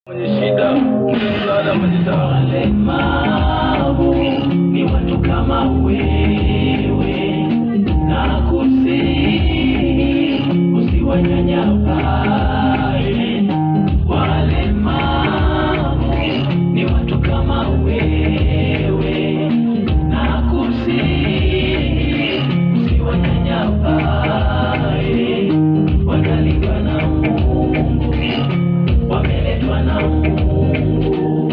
Mwenye shida msaada majita. Walemavu ni watu kama wewe, na kusihi usiwanyanyapae. Walemavu ni watu kama wewe, na kusihi usiwanyanyapae. Wanalindwa na Mungu, wameletwa na Mungu,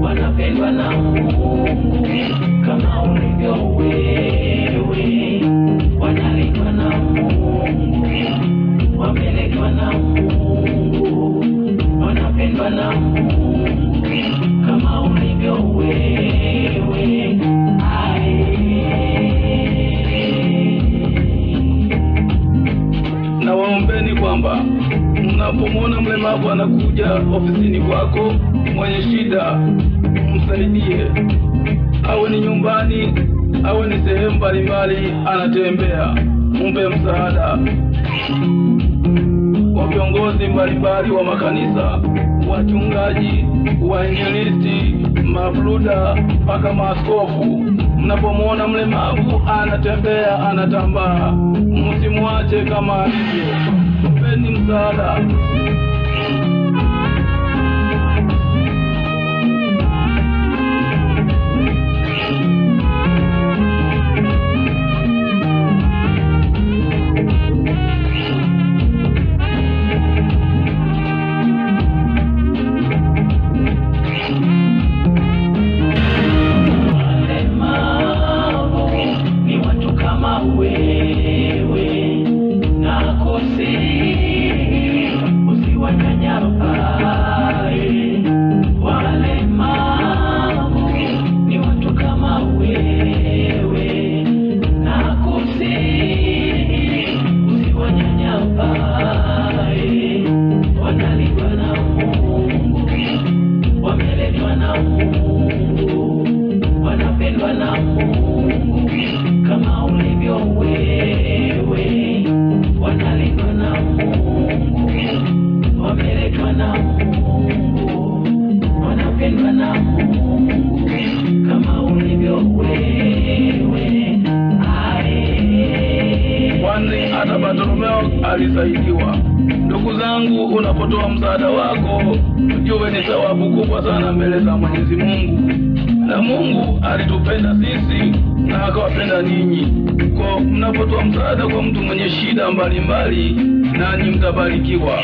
wanapendwa na Mungu kama ulivyo wewe. Wanalindwa na Mungu, wameletwa na Mungu, wanapendwa na Mungu kama ulivyo wewe. Na waombeni kwamba mnapomwona mlemavu anakuja ofisini kwako mwenye shida, msaidie. Awe ni nyumbani, awe ni sehemu mbalimbali anatembea, mpe msaada. Kwa viongozi mbalimbali wa makanisa, wachungaji, wainjilisti, mabruda mpaka maaskofu, mnapomwona mlemavu anatembea, anatambaa, msimwache kama alivyo, mpeni msaada. Wewe na kusihi usiwanyanyapae. Walemavu ni watu kama wewe, na kusihi usiwanyanyapae. Wanalindwa na Mungu, wameletwa na Mungu, wanapendwa na Mungu kama ulivyo wewe. Wanalindwa na Mungu, wameletwa na Mungu, wanapendwa na Mungu kama ulivyo wewe. Kwani hata Bartolomeo alisaidiwa. Ndugu zangu, unapotoa msaada wako ujue ni thawabu kubwa sana mbele za Mwenyezi Mungu, na Mungu alitupenda sisi na akawapenda ninyi. Kwa mnapotoa msaada kwa mtu mwenye shida mbalimbali, nanyi mtabarikiwa.